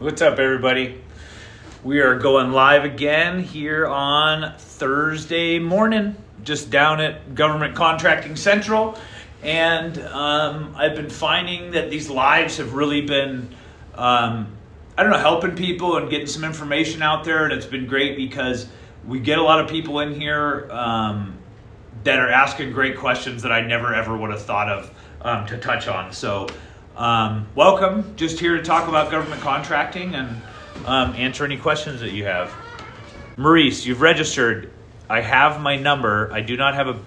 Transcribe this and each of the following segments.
What's up, everybody? We are going live again here on Thursday morning, just down at Government Contracting Central. And I've been finding that these lives have really been, helping people and getting some information out there. And it's been great because we get a lot of people in here that are asking great questions that I never ever would have thought of to touch on. So welcome. Just here to talk about government contracting and answer any questions that you have. Maurice, you've registered. I have my number. I do not have a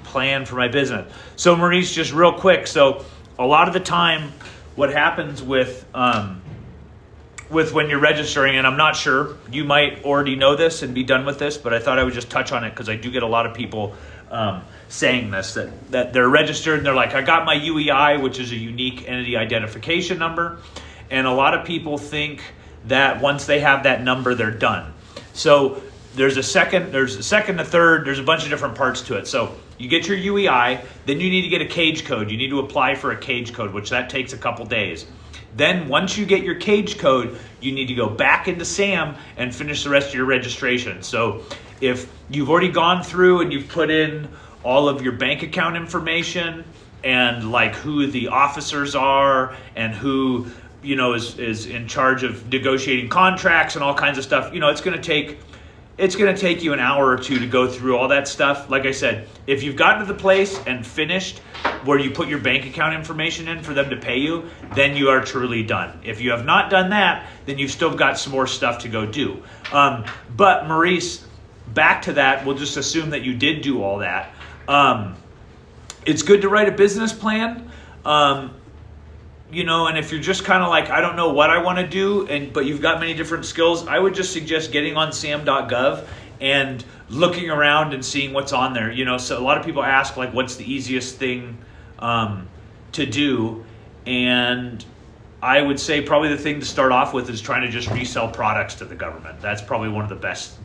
plan for my business. So Maurice, just real quick. So a lot of the time what happens with when you're registering, and I'm not sure, you might already know this and be done with this, but I thought I would just touch on it because I do get a lot of people saying this, that they're registered and they're like, I got my UEI, which is a unique entity identification number. And a lot of people think that once they have that number, they're done. So there's a second, a third, there's a bunch of different parts to it. So you get your UEI, then you need to get a cage code. You need to apply for a cage code, which that takes a couple days. Then once you get your cage code, you need to go back into SAM and finish the rest of your registration. So if you've already gone through and you've put in all of your bank account information and like who the officers are and who, you know, is in charge of negotiating contracts and all kinds of stuff, you know, it's going to take you an hour or two to go through all that stuff. Like I said, if you've gotten to the place and finished where you put your bank account information in for them to pay you, then you are truly done. If you have not done that, then you've still got some more stuff to go do. But Maurice, back to that, we'll just assume that you did do all that. It's good to write a business plan. You know, and if you're just kind of like, I don't know what I want to do, but you've got many different skills, I would just suggest getting on sam.gov and looking around and seeing what's on there. You know, so a lot of people ask, like, what's the easiest thing to do? And I would say probably the thing to start off with is trying to just resell products to the government. That's probably one of the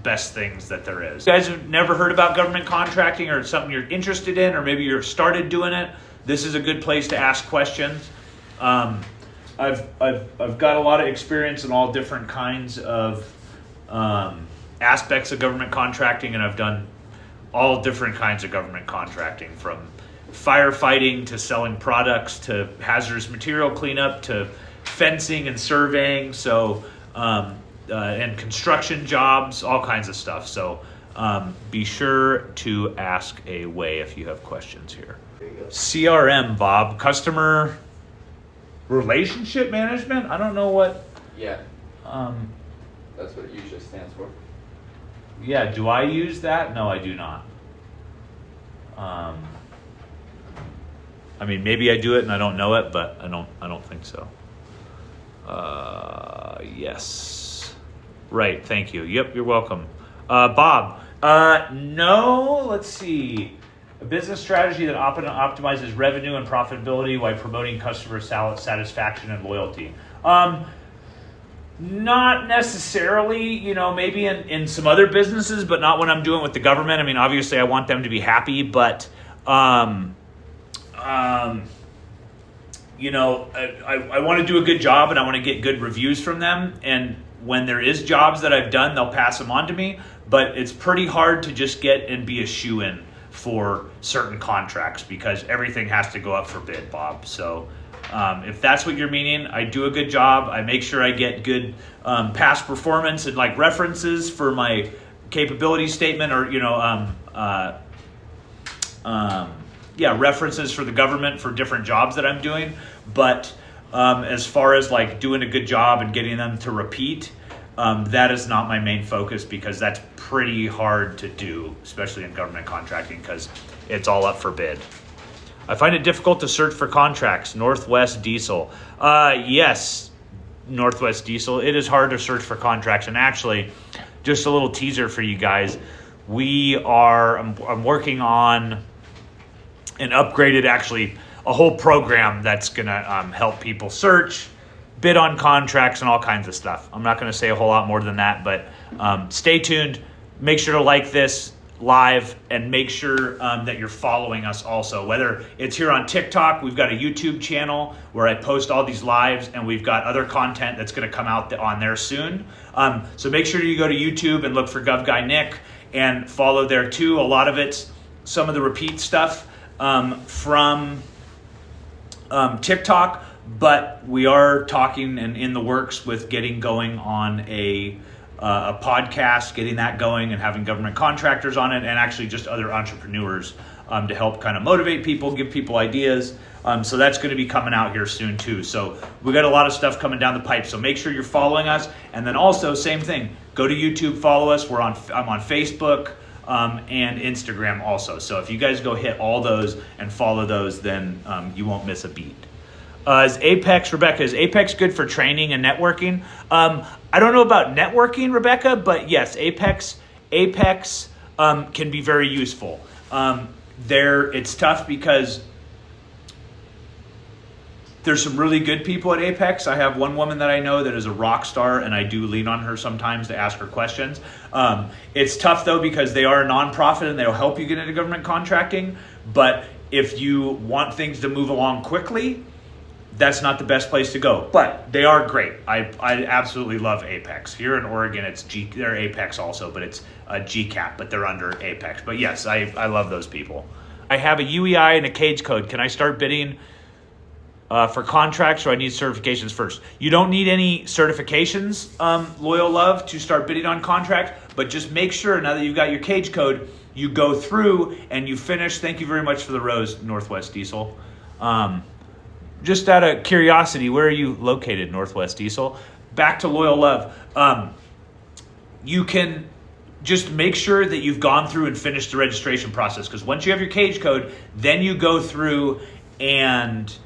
best things that there is. You guys have never heard about government contracting, or it's something you're interested in, or maybe you've started doing it, this is a good place to ask questions. I've got a lot of experience in all different kinds of aspects of government contracting, and I've done all different kinds of government contracting, from firefighting to selling products to hazardous material cleanup to fencing and surveying, so and construction jobs, all kinds of stuff. So be sure to ask away if you have questions here. CRM, Bob, customer relationship management? I don't know what. Yeah. That's what it usually stands for. Yeah, do I use that? No, I do not. I mean, maybe I do it and I don't know it, but I don't think so. Yes. Right, thank you. Yep, you're welcome. Bob, no, let's see. A business strategy that optimizes revenue and profitability while promoting customer satisfaction and loyalty. Not necessarily, you know, maybe in some other businesses, but not when I'm doing with the government. I mean, obviously I want them to be happy, but, you know, I want to do a good job and I want to get good reviews from them. And when there is jobs that I've done, they'll pass them on to me, but it's pretty hard to just get and be a shoo-in for certain contracts because everything has to go up for bid, Bob. So if that's what you're meaning, I do a good job. I make sure I get good past performance and like references for my capability statement, or, you know, references for the government for different jobs that I'm doing. But as far as like doing a good job and getting them to repeat, that is not my main focus because that's pretty hard to do, especially in government contracting because it's all up for bid. I find it difficult to search for contracts. Northwest Diesel. Yes, Northwest Diesel. It is hard to search for contracts. And actually, just a little teaser for you guys. I'm working on an upgraded, actually, a whole program that's going to help people search, bid on contracts, and all kinds of stuff. I'm not going to say a whole lot more than that, but stay tuned. Make sure to like this. live, and make sure that you're following us also. Whether it's here on TikTok, we've got a YouTube channel where I post all these lives, and we've got other content that's going to come out on there soon. So make sure you go to YouTube and look for Gov Guy Nick and follow there too. A lot of it's some of the repeat stuff from TikTok, but we are talking and in the works with getting going on a podcast, getting that going, and having government contractors on it, and actually just other entrepreneurs to help kind of motivate people, give people ideas. So that's going to be coming out here soon too. So we got a lot of stuff coming down the pipe. So make sure you're following us, and then also same thing. Go to YouTube, follow us. I'm on Facebook and Instagram also. So if you guys go hit all those and follow those, then you won't miss a beat. Rebecca, is Apex good for training and networking? I don't know about networking, Rebecca, but yes, Apex can be very useful. It's tough because there's some really good people at Apex. I have one woman that I know that is a rock star, and I do lean on her sometimes to ask her questions. It's tough though because they are a nonprofit and they'll help you get into government contracting. But if you want things to move along quickly, that's not the best place to go. But they are great. I absolutely love Apex. Here in Oregon, they're Apex also, but it's a GCAP, but they're under Apex. But yes, I love those people. I have a UEI and a cage code. Can I start bidding for contracts, or I need certifications first? You don't need any certifications, Loyal Love, to start bidding on contracts, but just make sure now that you've got your cage code, you go through and you finish. Thank you very much for the rose, Northwest Diesel. Just out of curiosity, where are you located, Northwest Diesel? Back to Loyal Love. You can just make sure that you've gone through and finished the registration process, because once you have your cage code, then you go through and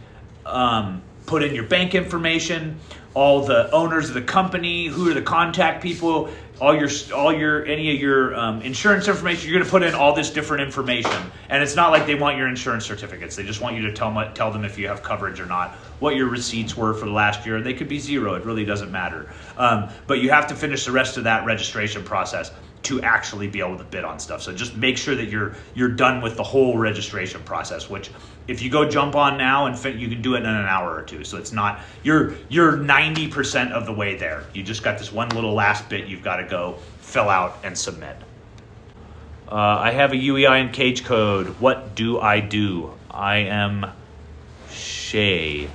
put in your bank information, all the owners of the company, who are the contact people, any of your insurance information. You're going to put in all this different information, and it's not like they want your insurance certificates. They just want you to tell them if you have coverage or not, what your receipts were for the last year. They could be zero. It really doesn't matter. But you have to finish the rest of that registration process to actually be able to bid on stuff. So just make sure that you're done with the whole registration process, which if you go jump on now and you can do it in an hour or two. So it's not, you're 90% of the way there. You just got this one little last bit you've got to go fill out and submit. I have a UEI and cage code. What do? I am Shay.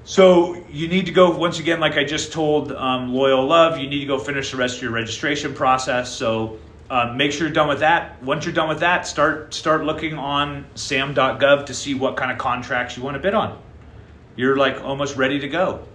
So you need to go, once again, like I just told Loyal Love, you need to go finish the rest of your registration process. So make sure you're done with that. Once you're done with that, start looking on sam.gov to see what kind of contracts you want to bid on. You're like almost ready to go.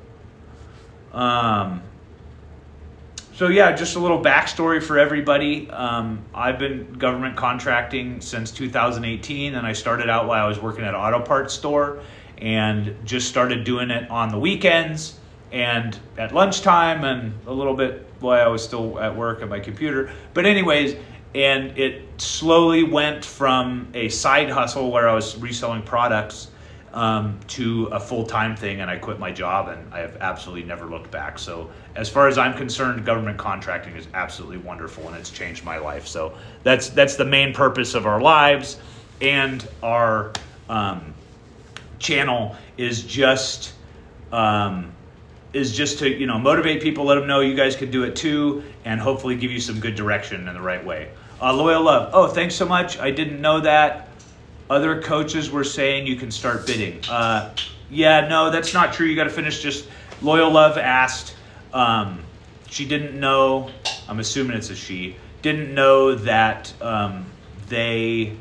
So yeah, just a little backstory for everybody. I've been government contracting since 2018, and I started out while I was working at an auto parts store, and just started doing it on the weekends and at lunchtime and a little bit while I was still at work at my computer. But anyways, and it slowly went from a side hustle where I was reselling products to a full-time thing, and I quit my job, and I have absolutely never looked back. So as far as I'm concerned, government contracting is absolutely wonderful, and it's changed my life. So that's the main purpose of our lives, and our channel is just to motivate people, let them know you guys can do it too, and hopefully give you some good direction in the right way. Loyal Love, oh, thanks so much. I didn't know that. Other coaches were saying you can start bidding. Yeah, no, that's not true. You got to finish. Just Loyal Love asked. She didn't know. I'm assuming it's a she. Didn't know that they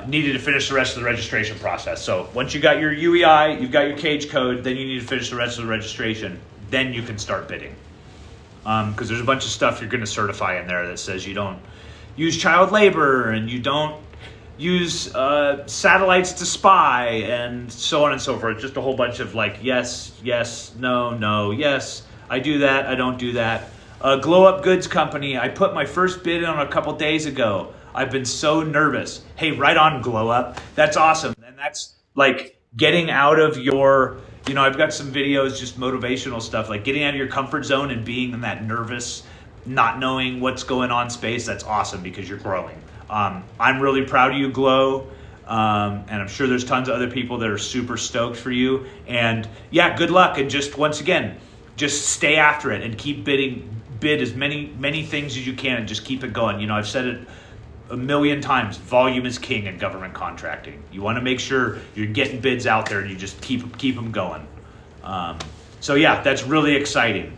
needed to finish the rest of the registration process. So once you got your UEI, you've got your cage code, then you need to finish the rest of the registration. Then you can start bidding. Because there's a bunch of stuff you're going to certify in there that says you don't use child labor, and you don't use satellites to spy, and so on and so forth. Just a whole bunch of like, yes, yes, no, no, yes, I do that, I don't do that. Glow Up Goods Company, I put my first bid in on a couple days ago. I've been so nervous. Hey, right on, Glow Up. That's awesome. And that's like getting out of your, I've got some videos, just motivational stuff, like getting out of your comfort zone and being in that nervous not knowing what's going on space, that's awesome because you're growing. I'm really proud of you, Glow. And I'm sure there's tons of other people that are super stoked for you. And yeah, good luck. And just once again, just stay after it and keep bid as many things as you can and just keep it going. You know, I've said it a million times, volume is king in government contracting. You want to make sure you're getting bids out there and you just keep them going. So yeah, that's really exciting.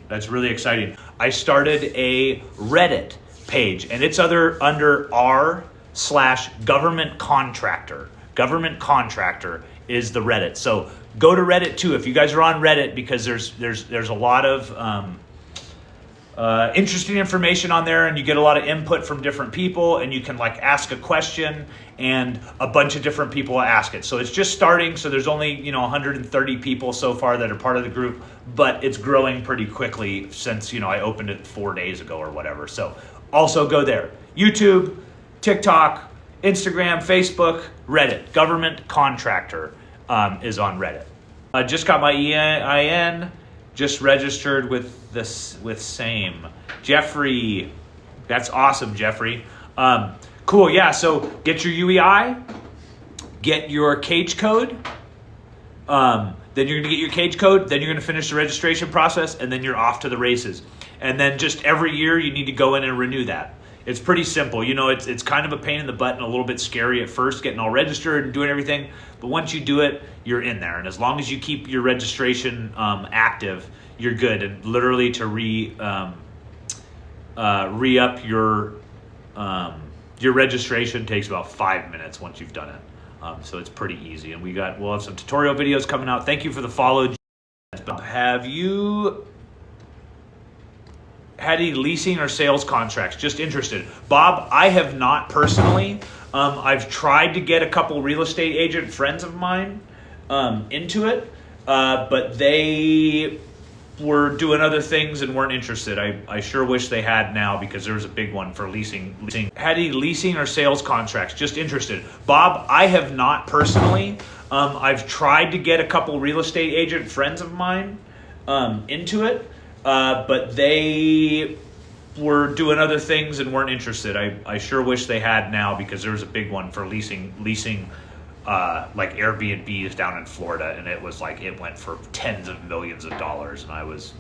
I started a Reddit page and it's under r/government contractor. Government contractor is the Reddit. So go to Reddit too if you guys are on Reddit, because there's a lot of interesting information on there, and you get a lot of input from different people, and you can like ask a question and a bunch of different people ask it. So it's just starting, so there's only 130 people so far that are part of the group, but it's growing pretty quickly since I opened it 4 days ago or whatever. So also go there. YouTube, TikTok, Instagram, Facebook, Reddit. Government contractor is on Reddit. I just got my EIN, just registered with SAME. Jeffrey, that's awesome, Jeffrey. Cool, yeah, so get your UEI, get your cage code, then you're gonna get your cage code, then you're gonna finish the registration process, and then you're off to the races. And then just every year you need to go in and renew that. It's pretty simple. It's kind of a pain in the butt and a little bit scary at first getting all registered and doing everything. But once you do it, you're in there. And as long as you keep your registration active, you're good. And literally to re-up your registration takes about 5 minutes once you've done it. So it's pretty easy. And we'll have some tutorial videos coming out. Thank you for the follow. Have you had any leasing or sales contracts? Just interested. Bob, I have not personally. I've tried to get a couple real estate agent friends of mine into it, but they were doing other things and weren't interested. I sure wish they had now, because there was a big one for leasing. Had any leasing or sales contracts? Just interested. Bob, I have not personally. I've tried to get a couple real estate agent friends of mine into it, but they were doing other things and weren't interested. I sure wish they had now, because there was a big one for leasing like Airbnbs down in Florida, and it went for tens of millions of dollars, and I was,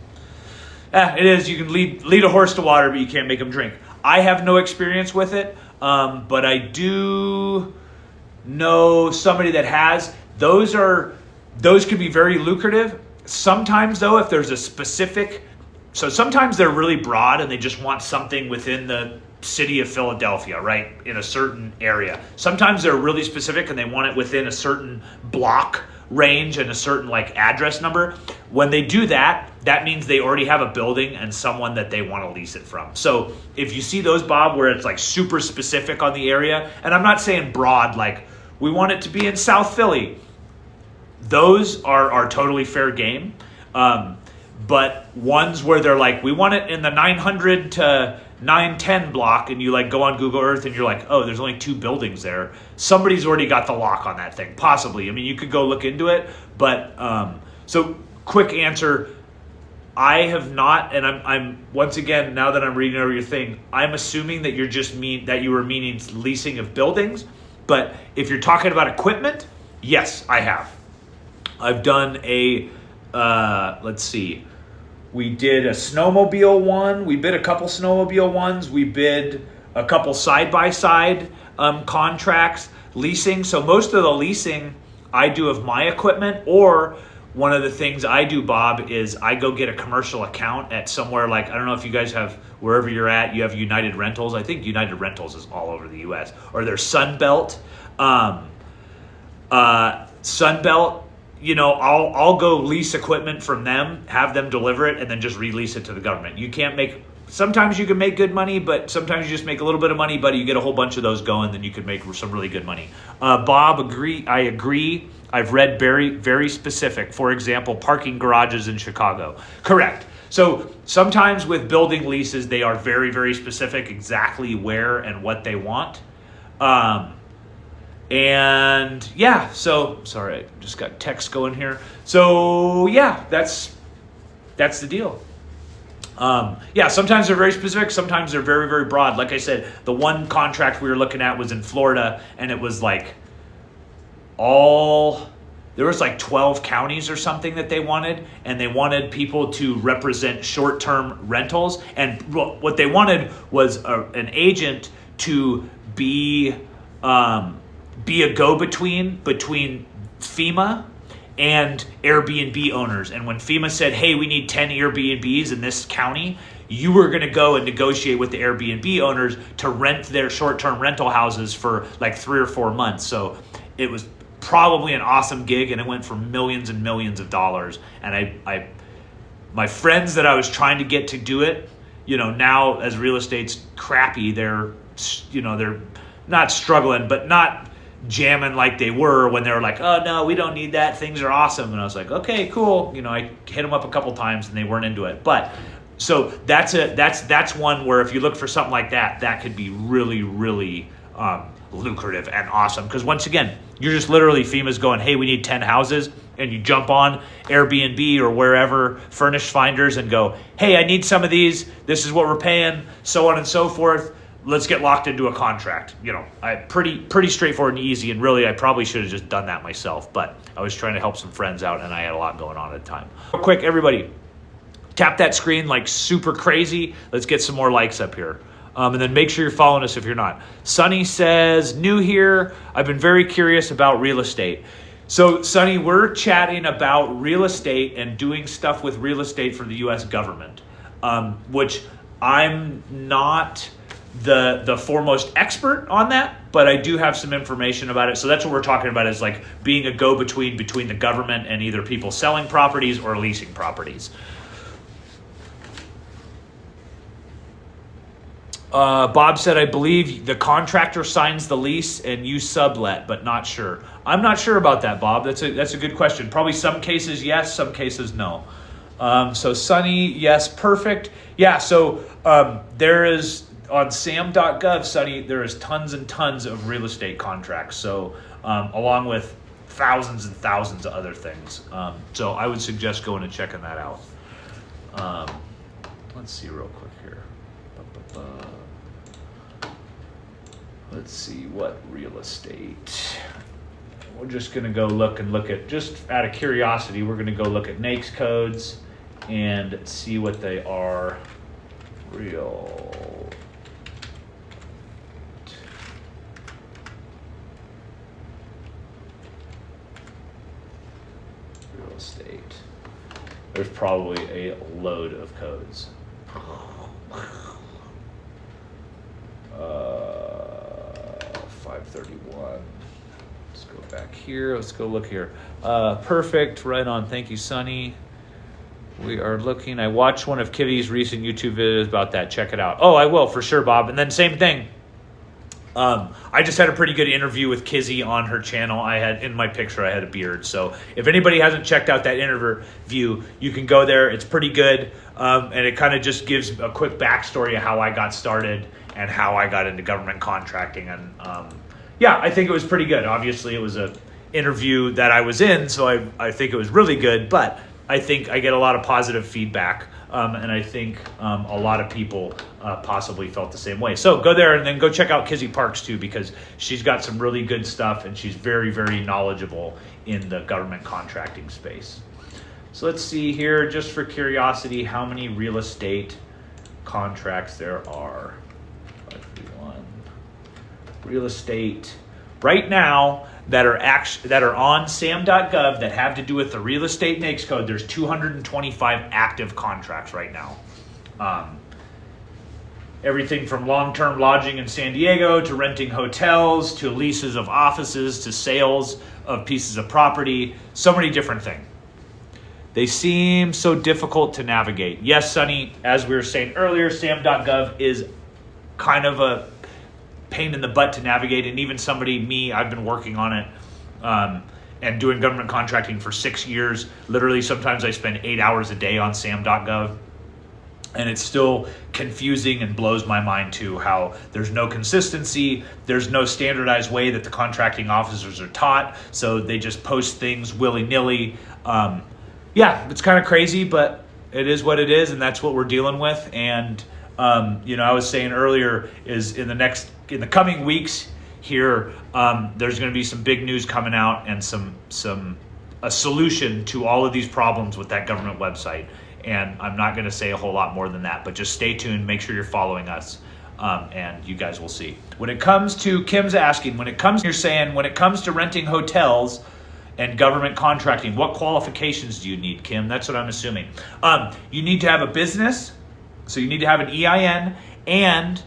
it is, you can lead a horse to water, but you can't make them drink. I have no experience with it, but I do know somebody that has. Those can be very lucrative. Sometimes though, if there's a specific, so sometimes they're really broad and they just want something within the city of Philadelphia, right? In a certain area. Sometimes they're really specific and they want it within a certain block range and a certain address number. When they do that, that means they already have a building and someone that they want to lease it from. So if you see those, Bob, where it's super specific on the area, and I'm not saying broad, we want it to be in South Philly. Those are totally fair game. But ones where they're we want it in the 900 to 910 block, and you go on Google Earth and you're oh, there's only 2 buildings there. Somebody's already got the lock on that thing, possibly. I mean, you could go look into it, but so quick answer, I have not, and I'm once again, now that I'm reading over your thing, I'm assuming that you were meaning leasing of buildings. But if you're talking about equipment, yes, I have. I've done a let's see. We did a snowmobile one. We bid a couple snowmobile ones. We bid a couple side-by-side contracts, leasing. So most of the leasing I do of my equipment, or one of the things I do, Bob, is I go get a commercial account at somewhere I don't know if you guys have, wherever you're at, you have United Rentals. I think United Rentals is all over the U.S. Or there's Sunbelt. Sunbelt. I'll go lease equipment from them, have them deliver it, and then just release it to the government. Sometimes you can make good money, but sometimes you just make a little bit of money, but you get a whole bunch of those going, then you can make some really good money. Bob, I agree. I've read very, very specific. For example, parking garages in Chicago. Correct. So sometimes with building leases, they are very, very specific exactly where and what they want. And yeah, so sorry, I just got text going here. So yeah, that's the deal. Yeah, sometimes they're very specific. Sometimes they're very, very broad. Like I said, the one contract we were looking at was in Florida, and it was like there was like 12 counties or something that they wanted, and they wanted people to represent short-term rentals. And what they wanted was an agent to be a go-between between FEMA and Airbnb owners. And when FEMA said, hey, we need 10 Airbnbs in this county, you were going to go and negotiate with the Airbnb owners to rent their short-term rental houses for like 3 or 4 months. So it was probably an awesome gig, and it went for millions and millions of dollars. And my friends that I was trying to get to do it, now as real estate's crappy, they're not struggling, but not jamming like they were when they were like, oh no, we don't need that, things are awesome. And I was like, okay, cool. I hit them up a couple times and they weren't into it. But so that's one where if you look for something like that, that could be really, really lucrative and awesome. Because once again, you're just literally, FEMA's going, hey, we need 10 houses. And you jump on Airbnb or wherever, furnished finders, and go, hey, I need some of these. This is what we're paying, so on and so forth. Let's get locked into a contract. Pretty straightforward and easy. And really, I probably should have just done that myself. But I was trying to help some friends out, and I had a lot going on at the time. Real quick, everybody, tap that screen like super crazy. Let's get some more likes up here. And then make sure you're following us if you're not. Sonny says, new here. I've been very curious about real estate. So, Sonny, we're chatting about real estate and doing stuff with real estate for the U.S. government, which I'm not the foremost expert on that, but I do have some information about it. So that's what we're talking about, is like being a go-between between the government and either people selling properties or leasing properties. Bob said, I believe the contractor signs the lease and you sublet, but not sure. I'm not sure about that, Bob. That's a good question. Probably some cases yes, some cases no. So Sonny, yes, perfect. Yeah, so there is, on sam.gov, Sonny, there is tons and tons of real estate contracts. So along with thousands and thousands of other things. So I would suggest going and checking that out. Let's see real quick here. Let's see what real estate. We're just going to go look at, just out of curiosity, we're going to go look at NAICS codes and see what they are. Real estate. There's probably a load of codes. 531. Let's go back here. Let's go look here. Perfect. Right on. Thank you, Sonny. We are looking. I watched one of Kitty's recent YouTube videos about that. Check it out. Oh, I will for sure, Bob. And then same thing. I just had a pretty good interview with Kizzy on her channel. I had, in my picture, I had a beard. So if anybody hasn't checked out that interview, you can go there. It's pretty good. And it kind of just gives a quick backstory of how I got started and how I got into government contracting. And yeah, I think it was pretty good. Obviously, it was an interview that I was in, so I think it was really good. But I think I get a lot of positive feedback. And I think a lot of people possibly felt the same way. So go there and then go check out Kizzy Parks too, because she's got some really good stuff and she's very, very knowledgeable in the government contracting space. So let's see here, just for curiosity, how many real estate contracts there are. 531. Real estate right now that are on sam.gov that have to do with the real estate NAICS code. There's 225 active contracts right now. Everything from long-term lodging in San Diego to renting hotels to leases of offices to sales of pieces of property. So many different things. They seem so difficult to navigate. Yes, Sonny, as we were saying earlier, sam.gov is kind of a pain in the butt to navigate, and even me, I've been working on it and doing government contracting for 6 years. Literally, sometimes I spend 8 hours a day on sam.gov, and it's still confusing and blows my mind too, how there's no consistency, there's no standardized way that the contracting officers are taught, so they just post things willy-nilly. Yeah, it's kind of crazy, but It is what it is, and that's what we're dealing with. And I was saying earlier is in the coming weeks here, there's going to be some big news coming out and a solution to all of these problems with that government website. And I'm not going to say a whole lot more than that, but just stay tuned. Make sure you're following us, and you guys will see. When it comes to Kim's asking, you're saying when it comes to renting hotels and government contracting, what qualifications do you need, Kim? That's what I'm assuming. You need to have a business, so you need to have an EIN, and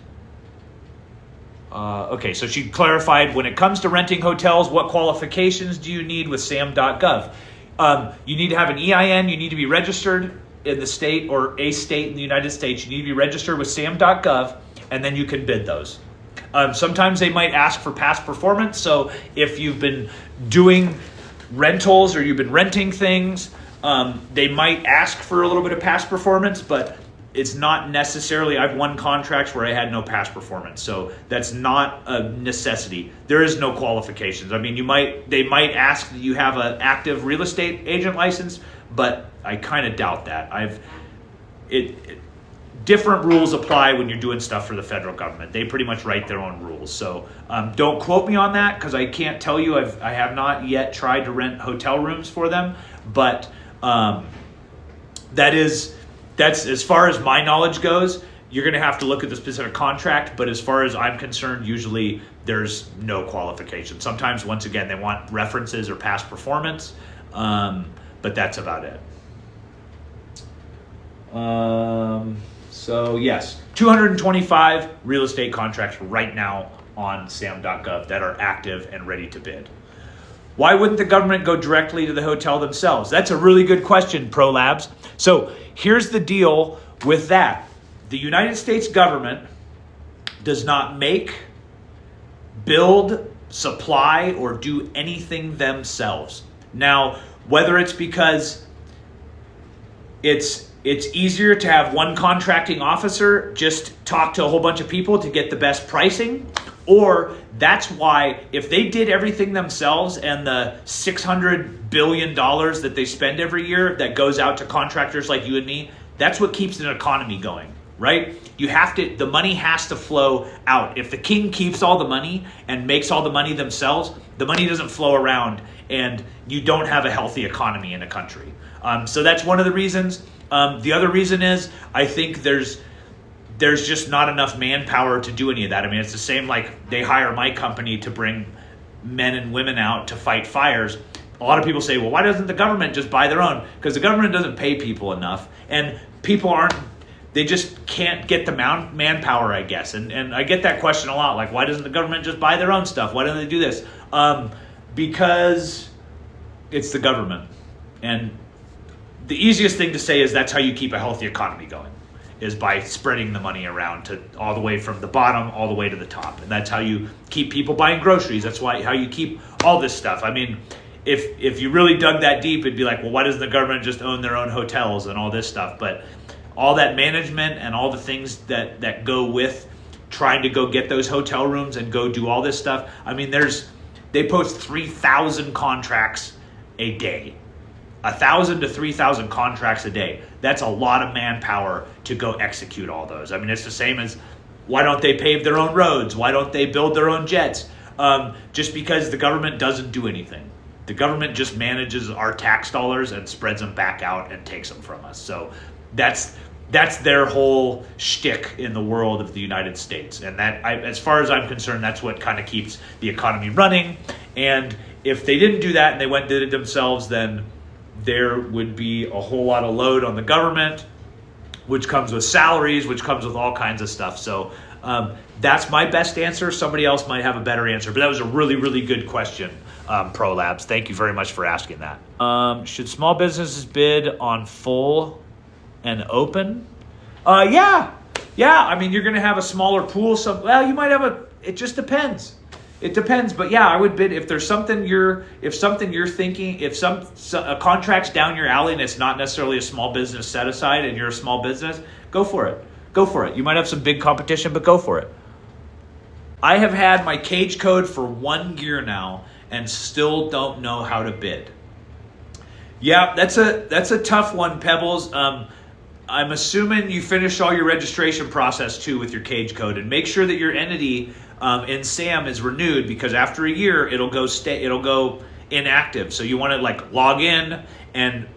okay, so she clarified, when it comes to renting hotels, what qualifications do you need with sam.gov? You need to have an EIN, you need to be registered in the state or a state in the United States. You need to be registered with sam.gov, and then you can bid those. Sometimes they might ask for past performance, so if you've been doing rentals or you've been renting things, they might ask for a little bit of past performance, but it's not necessarily. I've won contracts where I had no past performance, so that's not a necessity. There is no qualifications. I mean, they might ask that you have an active real estate agent license, but I kind of doubt that. Different rules apply when you're doing stuff for the federal government. They pretty much write their own rules. So don't quote me on that, because I can't tell you. I have not yet tried to rent hotel rooms for them, but that's as far as my knowledge goes. You're going to have to look at the specific contract, but as far as I'm concerned, usually there's no qualification. Sometimes, once again, they want references or past performance, but that's about it. So yes, 225 real estate contracts right now on sam.gov that are active and ready to bid. Why wouldn't the government go directly to the hotel themselves? That's a really good question, ProLabs. So here's the deal with that. The United States government does not make, build, supply, or do anything themselves. Now, whether it's because it's easier to have one contracting officer just talk to a whole bunch of people to get the best pricing, or that's why if they did everything themselves and the $600 billion that they spend every year that goes out to contractors like you and me, that's what keeps an economy going, right? The money has to flow out. If the king keeps all the money and makes all the money themselves, the money doesn't flow around and you don't have a healthy economy in a country. So that's one of the reasons. The other reason is I think there's just not enough manpower to do any of that. I mean, it's the same like they hire my company to bring men and women out to fight fires. A lot of people say, well, why doesn't the government just buy their own? Because the government doesn't pay people enough, and people they just can't get the manpower, I guess. And I get that question a lot, like, why doesn't the government just buy their own stuff? Why don't they do this? Because it's the government. And the easiest thing to say is that's how you keep a healthy economy going, is by spreading the money around to all the way from the bottom all the way to the top. And that's how you keep people buying groceries. That's how you keep all this stuff. I mean, if you really dug that deep, it'd be like, well, why doesn't the government just own their own hotels and all this stuff? But all that management and all the things that go with trying to go get those hotel rooms and go do all this stuff. I mean, they post 3,000 contracts a day. 1,000 to 3,000 contracts a day. That's a lot of manpower to go execute all those. I mean, it's the same as, why don't they pave their own roads? Why don't they build their own jets? Just because the government doesn't do anything. The government just manages our tax dollars and spreads them back out and takes them from us. So that's their whole shtick in the world of the United States. And as far as I'm concerned, that's what kind of keeps the economy running. And if they didn't do that and they went and did it themselves, then there would be a whole lot of load on the government, which comes with salaries, which comes with all kinds of stuff. So that's my best answer. Somebody else might have a better answer, but that was a really, really good question, ProLabs. Thank you very much for asking that. Should small businesses bid on full and open? Yeah. I mean, you're going to have a smaller pool. You might have it just depends. It depends, but yeah, I would bid if there's something you're thinking, if a contract's down your alley and it's not necessarily a small business set aside and you're a small business, go for it. Go for it. You might have some big competition, but go for it. I have had my cage code for 1 year now and still don't know how to bid. Yeah, that's a tough one, Pebbles. I'm assuming you finished all your registration process too with your cage code, and make sure that your entity in SAM is renewed, because after a year it'll go inactive. So you want to like log in and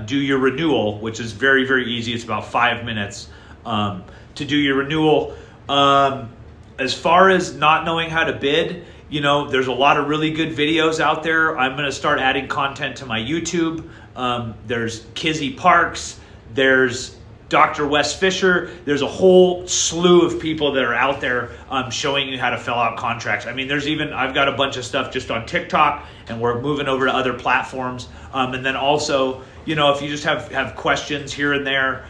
do your renewal, which is very, very easy. It's about 5 minutes to do your renewal. As far as not knowing how to bid, there's a lot of really good videos out there. I'm going to start adding content to my YouTube. There's Kizzy Parks. There's Dr. Wes Fisher. There's a whole slew of people that are out there showing you how to fill out contracts. I mean, I've got a bunch of stuff just on TikTok, and we're moving over to other platforms. And then also, if you just have questions here and there,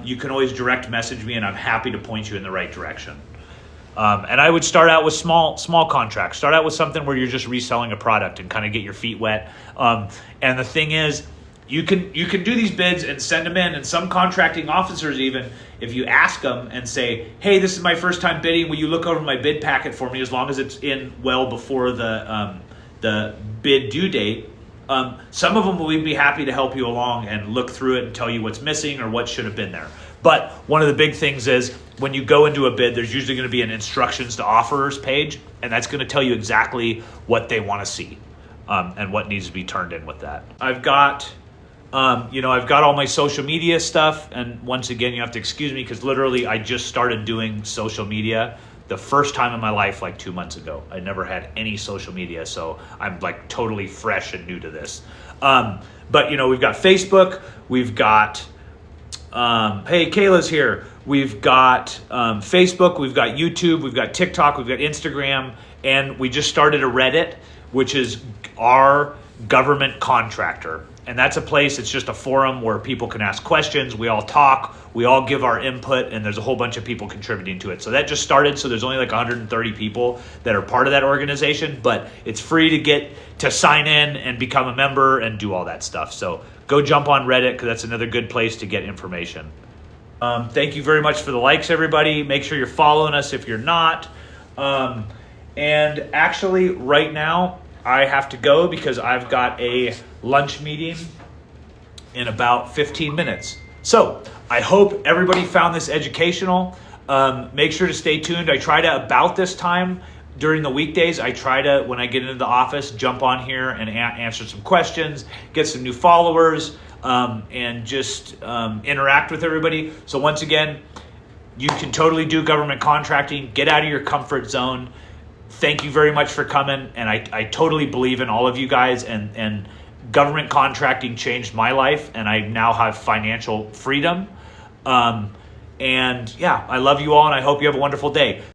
you can always direct message me, and I'm happy to point you in the right direction. And I would start out with small contracts. Start out with something where you're just reselling a product and kind of get your feet wet. And the thing is, you can do these bids and send them in, and some contracting officers, even if you ask them and say, hey, this is my first time bidding, will you look over my bid packet for me, as long as it's in well before the bid due date. Some of them will be happy to help you along and look through it and tell you what's missing or what should have been there. But one of the big things is, when you go into a bid, there's usually going to be an instructions to offerers page, and that's going to tell you exactly what they want to see and what needs to be turned in with that. I've got all my social media stuff, and once again, you have to excuse me because literally I just started doing social media the first time in my life like 2 months ago. I never had any social media, so I'm like totally fresh and new to this. But we've got Facebook, we've got, hey, Kayla's here. We've got Facebook, we've got YouTube, we've got TikTok, we've got Instagram, and we just started a Reddit, which is our government contractor. And that's a place, it's just a forum where people can ask questions, we all talk, we all give our input, and there's a whole bunch of people contributing to it. So that just started, so there's only like 130 people that are part of that organization, but it's free to sign in and become a member and do all that stuff. So go jump on Reddit, because that's another good place to get information. Thank you very much for the likes, everybody. Make sure you're following us if you're not. And actually, right now, I have to go because I've got a lunch meeting in about 15 minutes. So I hope everybody found this educational. Make sure to stay tuned. I try to, about this time during the weekdays, I try to, when I get into the office, jump on here and answer some questions, get some new followers, and just interact with everybody. So once again, you can totally do government contracting. Get out of your comfort zone. Thank you very much for coming, and I totally believe in all of you guys, and government contracting changed my life, and I now have financial freedom. And yeah, I love you all, and I hope you have a wonderful day.